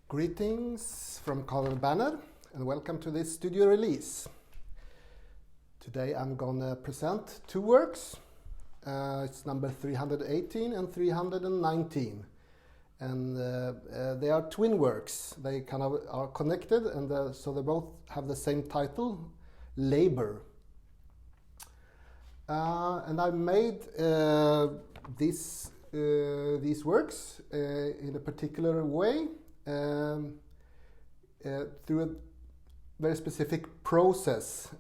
Greetings from Carl Berner and welcome to this studio release. Today I'm gonna present two works. It's number 318 and 319, and they are twin works. They kind of are connected, and so they both have the same title, Labor. And I made these works in a particular way. Through a very specific process,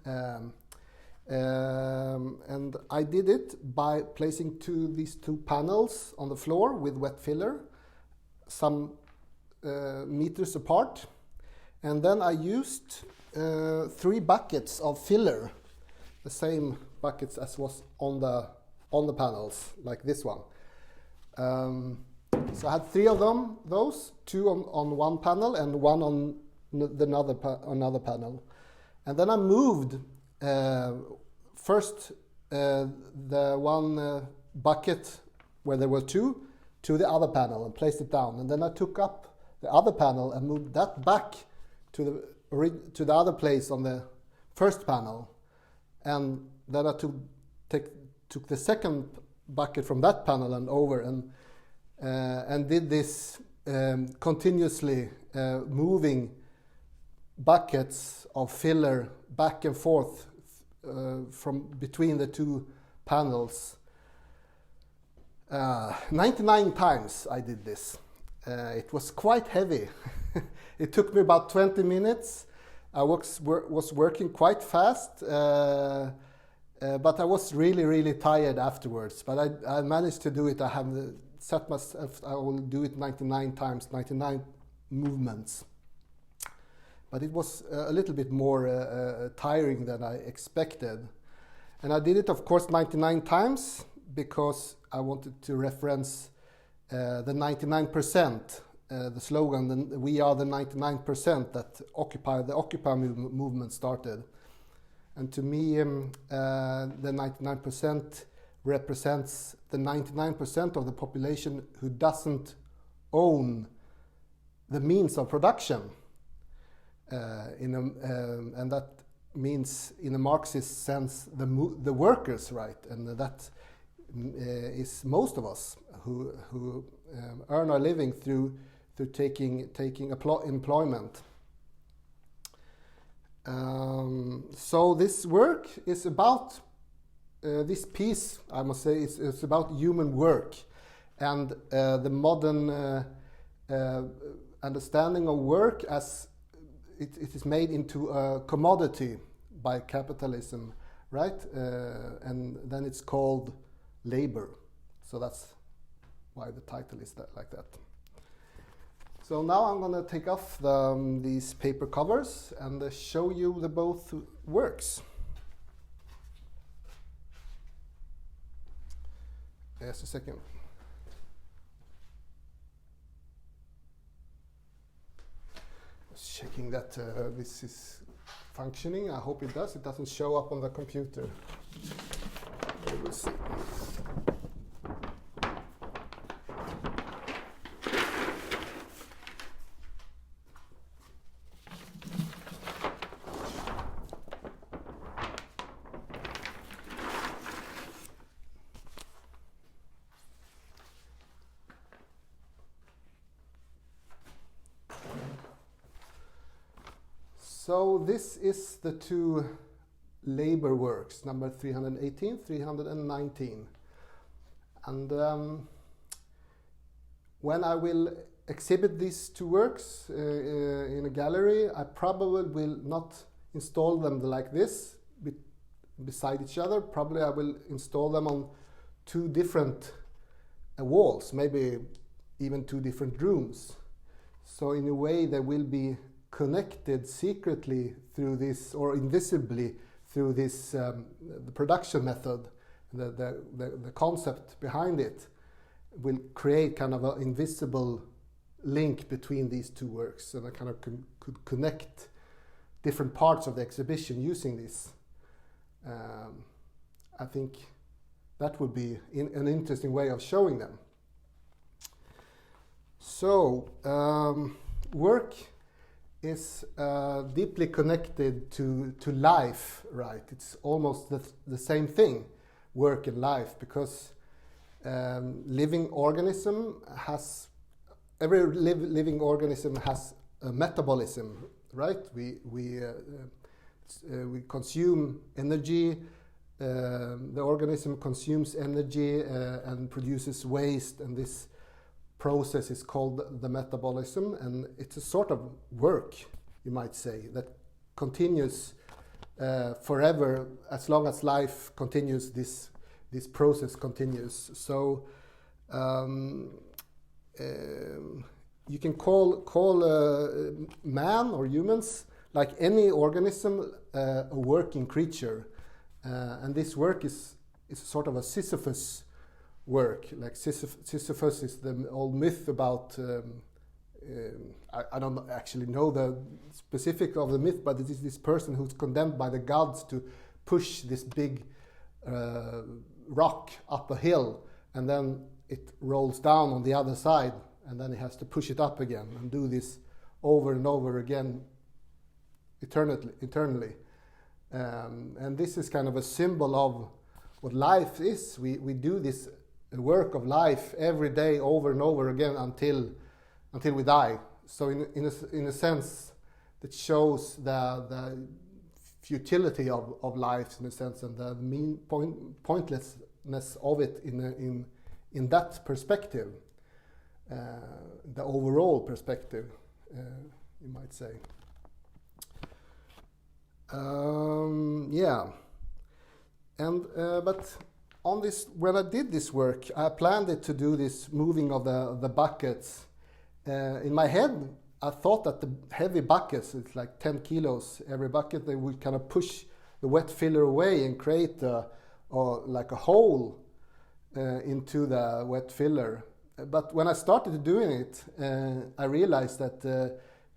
and I did it by placing these two panels on the floor with wet filler, some meters apart, and then I used 3 buckets of filler, the same buckets as was on the panels, like this one. So I had 3 of them, those 2 on one panel and 1 on another panel. And then I moved first the one bucket where there were 2 to the other panel and placed it down. And then I took up the other panel and moved that back to the other place on the first panel. And then I took the second bucket from that panel and over and did this continuously, moving buckets of filler back and forth from between the 2 panels. 99 times I did this. It was quite heavy. It took me about 20 minutes. I was working quite fast, but I was really tired afterwards. But I managed to do it. I have set myself, I will do it 99 times, 99 movements. But it was a little bit more tiring than I expected. And I did it, of course, 99 times because I wanted to reference the 99%, the slogan, we are the 99% that the Occupy movement started. And to me, the 99% represents the 99% of the population who doesn't own the means of production. And that means, in a Marxist sense, the workers, right? And that is most of us who earn our living through taking employment. So this work is about this piece, I must say, is about human work and the modern understanding of work as it is made into a commodity by capitalism, right? And then it's called labor. So that's why the title is like that. So now I'm going to take off these paper covers and show you the both works. Just a second. Just checking that this is functioning. I hope it does. It doesn't show up on the computer. We will see. So this is the 2 labor works, number 318, 319. And when I will exhibit these 2 works in a gallery, I probably will not install them like this, beside each other. Probably I will install them on 2 different walls, maybe even 2 different rooms. So in a way they will be connected secretly through this, or invisibly through this the production method. The concept behind it will create kind of an invisible link between these 2 works, and I kind of could connect different parts of the exhibition using this. I think that would be an interesting way of showing them. So work is deeply connected to life, right? It's almost the same thing, work and life, because living organism has, every living organism has a metabolism, right? We consume energy. The organism consumes energy and produces waste, and this process is called the metabolism, and it's a sort of work, you might say, that continues forever. As long as life continues, this process continues. So you can call man or humans, like any organism, a working creature, and this work is sort of a Sisyphus work. Like Sisyphus is the old myth about, I don't actually know the specific of the myth, but it is this person who's condemned by the gods to push this big rock up a hill, and then it rolls down on the other side, and then he has to push it up again and do this over and over again eternally. And this is kind of a symbol of what life is. We do this work of life every day over and over again until we die. So in a sense, that shows the futility of life, in a sense, and the pointlessness of it in that perspective, the overall perspective, you might say. Yeah, and but on this, when I did this work, I planned it to do this moving of the buckets. In my head, I thought that the heavy buckets, it's like 10 kilos every bucket, they would kind of push the wet filler away and create like a hole into the wet filler. But when I started doing it, I realized that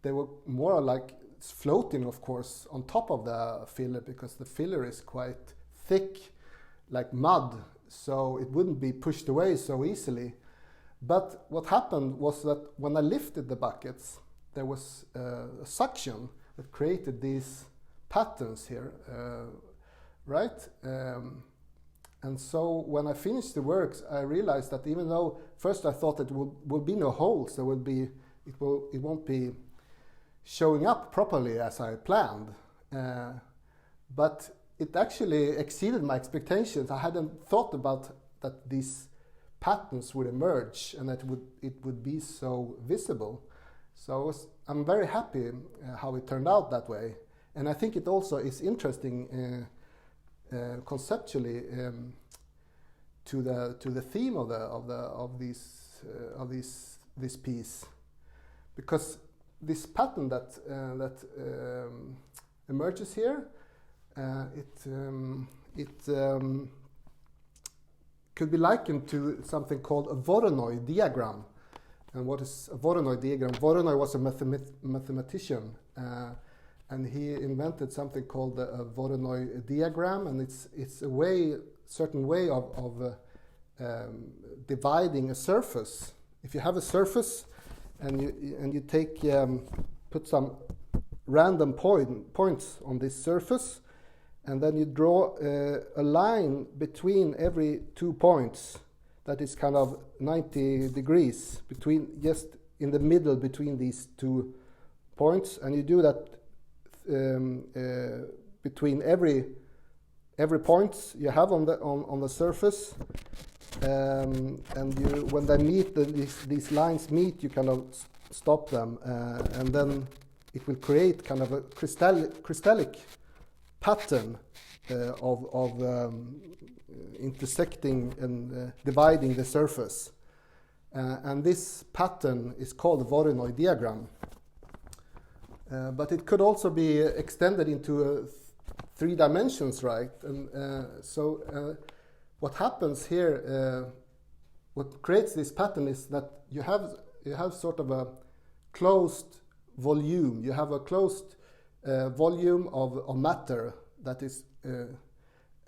they were more like floating, of course, on top of the filler, because the filler is quite thick, like mud, so it wouldn't be pushed away so easily. But what happened was that when I lifted the buckets, there was a suction that created these patterns here, right? And so when I finished the works, I realized that even though first I thought it would be no holes, it won't be showing up properly as I planned, but it actually exceeded my expectations. I hadn't thought about that these patterns would emerge and that it would be so visible. So I'm very happy how it turned out that way, and I think it also is interesting conceptually to the theme of this piece, because this pattern that emerges here, it could be likened to something called a Voronoi diagram. And what is a Voronoi diagram? Voronoi was a mathematician, and he invented something called a Voronoi diagram, and it's a certain way of dividing a surface. If you have a surface and you take put some random points on this surface, and then you draw a line between every 2 points that is kind of 90 degrees just in the middle between these 2 points, and you do that between every point you have on the surface, and when they meet, these lines meet, you kind of stop them, and then it will create kind of a crystallic pattern of intersecting and dividing the surface, and this pattern is called the Voronoi diagram. But it could also be extended into 3 dimensions, right? And so what happens here, what creates this pattern is that you have sort of a closed volume. You have a closed volume of matter that is,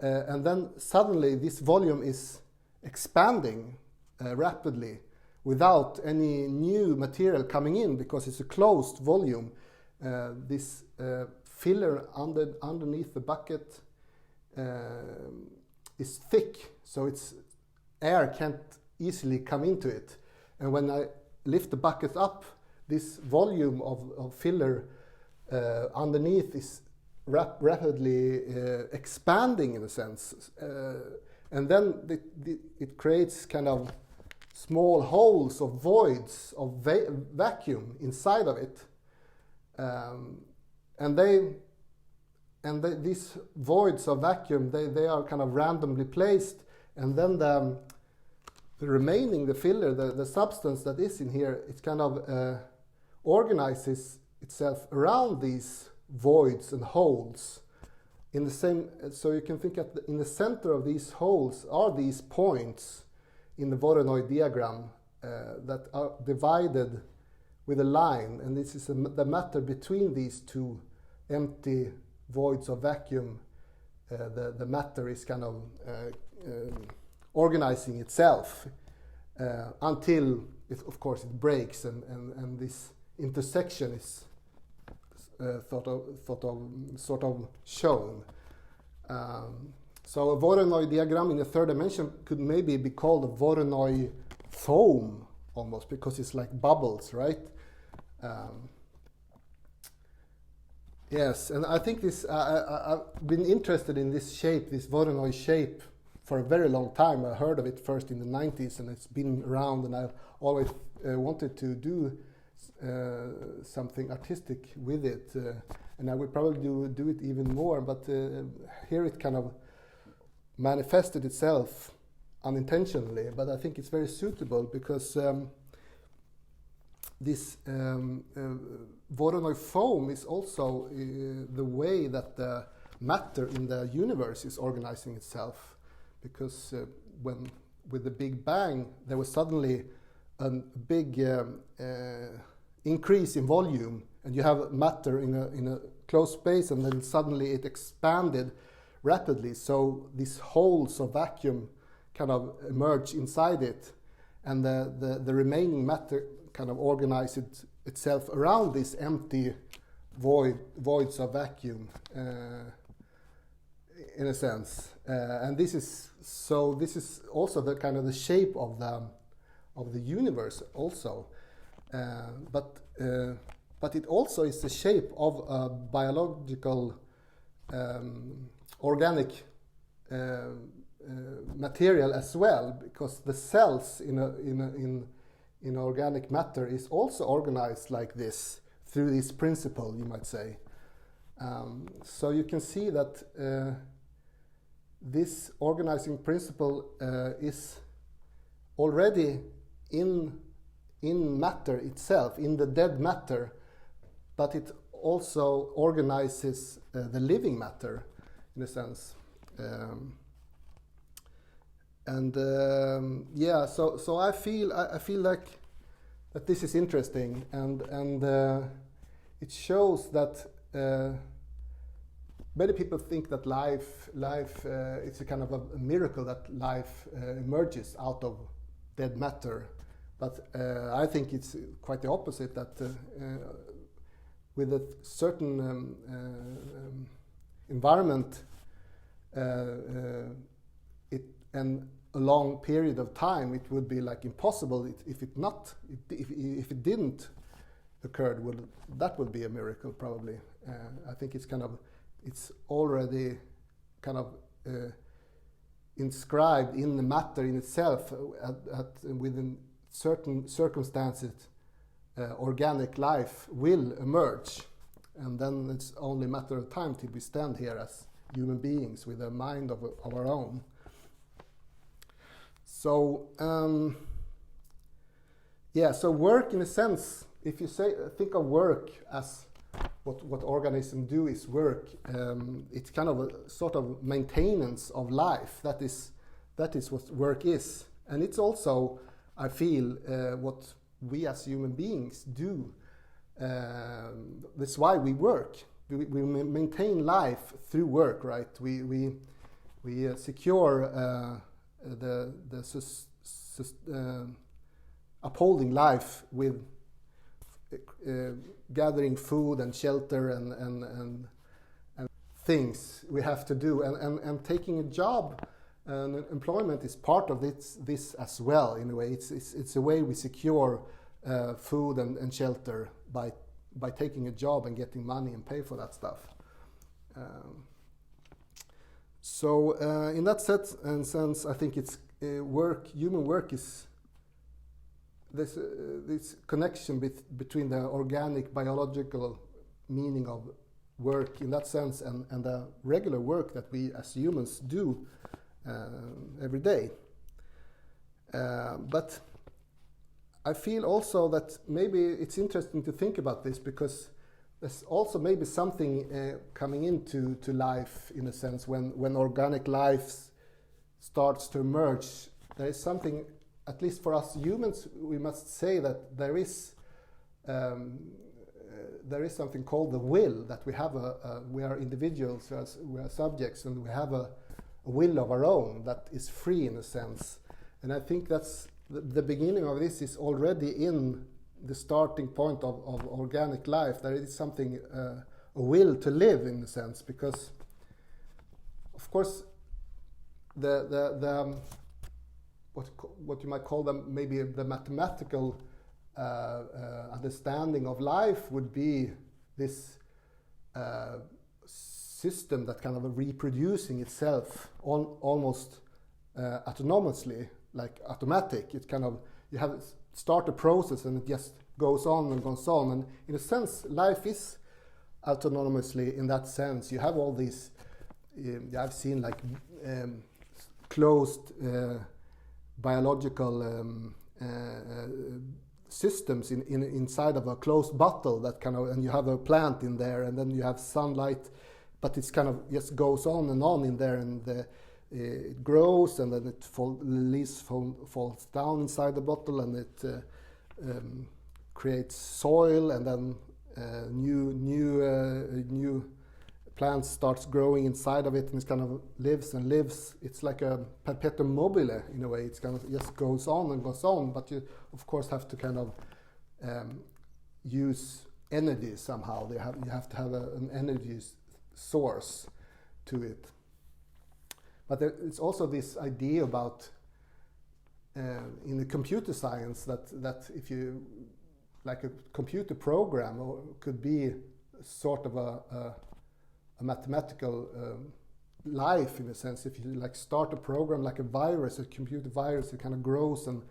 and then suddenly this volume is expanding rapidly without any new material coming in, because it's a closed volume. This filler underneath the bucket is thick, so air can't easily come into it. And when I lift the bucket up, this volume of filler underneath is rapidly expanding, in a sense, and then it creates kind of small holes or voids of vacuum inside of it, and these voids of vacuum, they are kind of randomly placed, and then the remaining, the filler, the substance that is in here, it kind of organizes itself around these voids and holes in the same. So you can think in the center of these holes are these points in the Voronoi diagram that are divided with a line, and this is the matter between these two empty voids of vacuum. The matter is kind of organizing itself until of course it breaks, and this intersection is sort of shown. So a Voronoi diagram in the third dimension could maybe be called a Voronoi foam, almost, because it's like bubbles, right? Yes, and I think this. I've been interested in this shape, this Voronoi shape, for a very long time. I heard of it first in the 90s, and it's been around, and I've always wanted to do something artistic with it, and I would probably do it even more, but here it kind of manifested itself unintentionally, but I think it's very suitable because this Voronoi foam is also the way that the matter in the universe is organizing itself, because with the Big Bang there was suddenly a big increase in volume, and you have matter in a closed space, and then suddenly it expanded rapidly, so these holes of vacuum kind of emerge inside it, and the remaining matter kind of organized itself around these empty voids of vacuum, in a sense, and this is also the kind of the shape of the universe also, but it also is the shape of a biological organic material as well, because the cells in organic matter is also organized like this through this principle, you might say. So you can see that this organizing principle is already in matter itself, in the dead matter, but it also organizes the living matter, in a sense. Yeah, so I feel like that this is interesting, and it shows that many people think that life it's a kind of a miracle that life emerges out of dead matter, but I think it's quite the opposite, that with a certain environment and a long period of time, it would be like impossible if it didn't occur. That would be a miracle, probably. I think it's already kind of inscribed in the matter in itself. Within certain circumstances, organic life will emerge, and then it's only a matter of time till we stand here as human beings with a mind of our own. So yeah, so work, in a sense, if you think of work as what organisms do is work, it's kind of a sort of maintenance of life. That is what work is, and it's also, I feel, what we as human beings do. That's why we work. We maintain life through work, right? We upholding life with gathering food and shelter and things we have to do, and taking a job and employment is part of this as well. In a way, it's a way we secure food and shelter by taking a job and getting money and pay for that stuff. So in that sense, I think it's human work is this connection between the organic, biological meaning of work in that sense and the regular work that we as humans do every day. But I feel also that maybe it's interesting to think about this, because there's also maybe something coming into life in a sense when organic life starts to emerge. There is something, at least for us humans, we must say that there is something called the will, that we have we are individuals, we are subjects, and we have a will of our own that is free in a sense. And I think that's the beginning of this is already in the starting point of organic life. There is something, a will to live in a sense, because of course the what you might call them, maybe the mathematical understanding of life would be this system that kind of reproducing itself almost autonomously, like automatic. It kind of, you have start a process and it just goes on and goes on. And in a sense, life is autonomously in that sense. You have all these, I've seen like closed biological systems inside of a closed bottle that kind of, and you have a plant in there, and then you have sunlight, but it's kind of just goes on and on in there, and it grows, and then the leaves falls down inside the bottle, and it creates soil, and then new plants starts growing inside of it, and it kind of lives and lives. It's like a perpetuum mobile in a way. It's kind of just goes on and goes on, but you of course have to kind of use energy somehow. You have to have an energy source to it. But it's also this idea about in the computer science that if you, like a computer program, or could be sort of a mathematical life in a sense. If you like start a program like a virus, a computer virus, it kind of grows and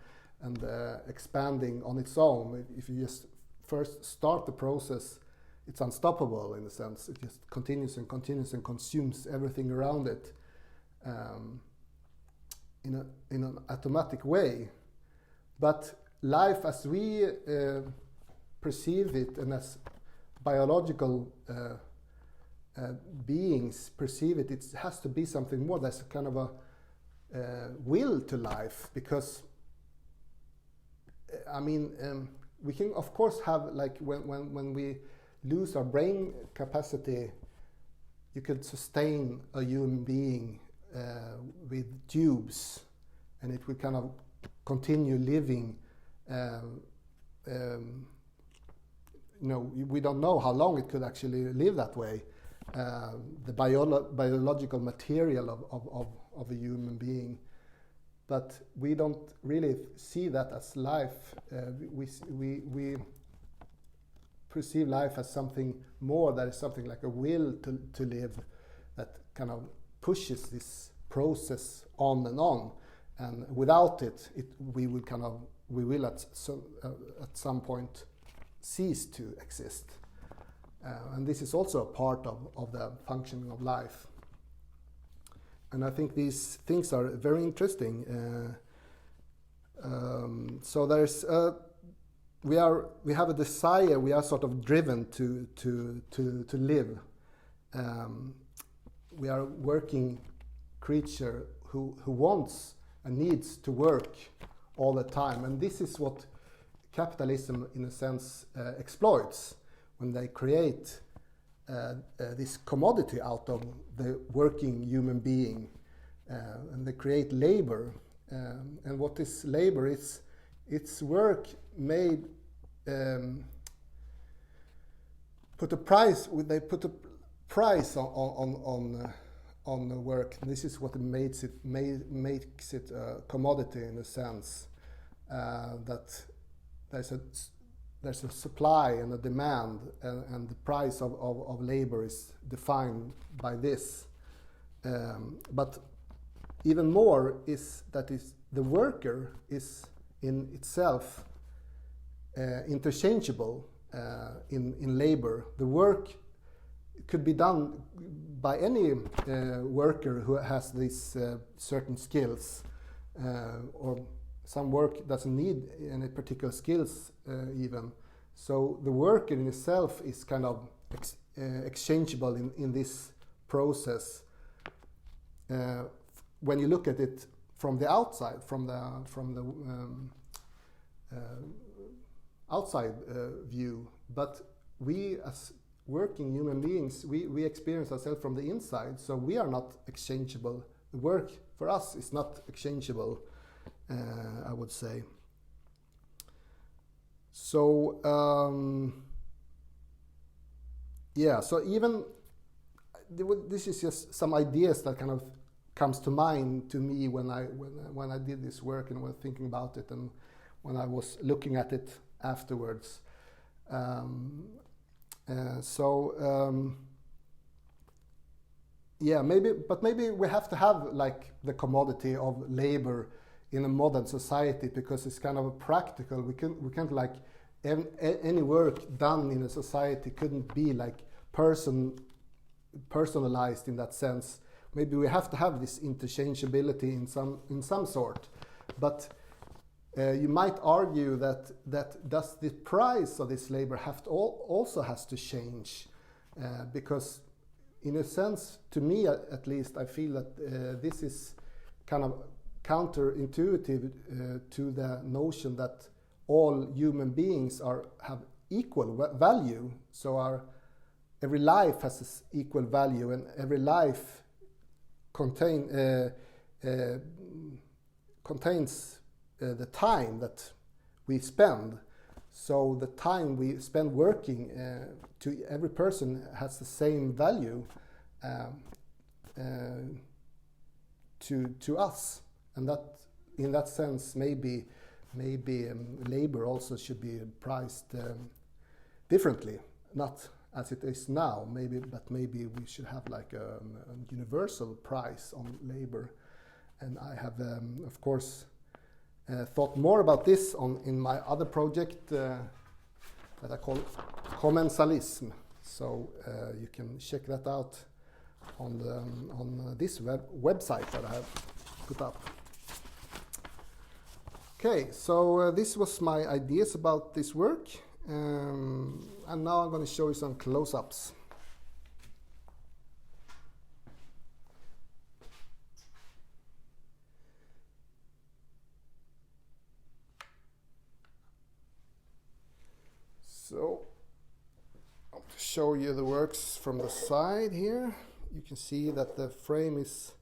expanding on its own. If you just first start the process, it's unstoppable in a sense. It just continues and continues and consumes everything around it in an automatic way. But life as we perceive it, and as biological beings perceive it, it has to be something more. There's a kind of a will to life, because I mean, we can of course have, like when we lose our brain capacity, you could sustain a human being with tubes, and it will kind of continue living. We don't know how long it could actually live that way. The biological material of a human being, but we don't really see that as life. We perceive life as something more. That is something like a will to live, that kind of pushes this process on and on, and without it, we will at some point cease to exist. And this is also a part of the functioning of life. And I think these things are very interesting. So there's we have a desire. We are sort of driven to live. We are a working creature who wants and needs to work all the time. And this is what capitalism, in a sense, exploits, when they create this commodity out of the working human being, and they create labor. And what is labor is its work made put a price. They put a price on the work. This is what makes it a commodity in a sense, that there's a supply and a demand, and the price of labor is defined by this. But even more is that the worker is in itself interchangeable in labor. The work could be done by any worker who has these certain skills, or some work doesn't need any particular skills even. So the worker in itself is kind of exchangeable in this process. When you look at it from the outside, from the outside view, but we as working human beings, we experience ourselves from the inside, so we are not exchangeable. The work for us is not exchangeable, I would say. So yeah, so even this is just some ideas that kind of comes to mind to me when I did this work and was thinking about it, and when I was looking at it afterwards. Yeah, maybe we have to have like the commodity of labor in a modern society, because it's kind of practical. We can't like any work done in a society couldn't be like personalized in that sense. Maybe we have to have this interchangeability in some sort, but you might argue that does the price of this labor also has to change, because in a sense, to me at least, I feel that this is kind of counterintuitive to the notion that all human beings have equal value. So every life has this equal value, and every life contains the time that we spend. So the time we spend working to every person has the same value to us, and that in that sense maybe labor also should be priced differently, not as it is now, but maybe we should have like a universal price on labor. And I have of course thought more about this in my other project that I call Commensalism. So you can check that out on this website that I have put up. Okay, so this was my ideas about this work, and now I'm going to show you some close-ups. So I'll show you the works from the side here. You can see that the frame is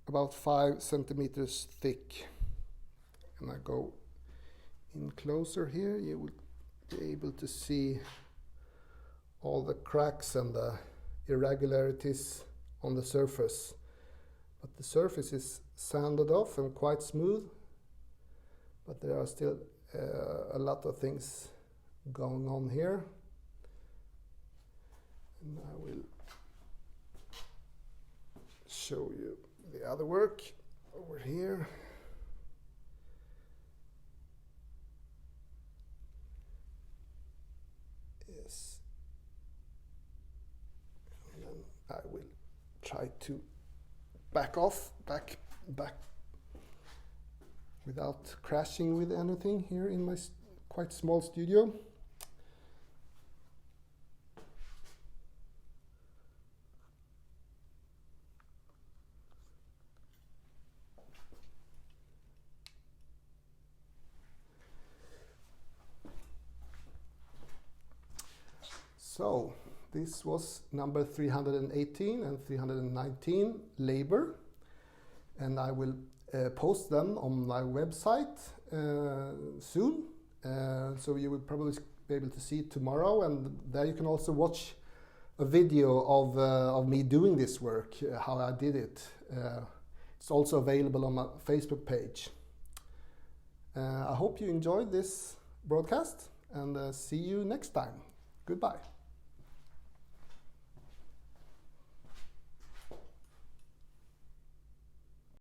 about 5 centimeters thick. And I go in closer here, you will be able to see all the cracks and the irregularities on the surface. But the surface is sanded off and quite smooth, but there are still a lot of things going on here. And I will show you the other work over here. Yes. And then I will try to back without crashing with anything here in my quite small studio. So this was number 318 and 319, labor. and I will post them on my website soon. So you will probably be able to see it tomorrow, and there you can also watch a video of me doing this work, how I did it. It's also available on my Facebook page. I hope you enjoyed this broadcast, and see you next time. Goodbye.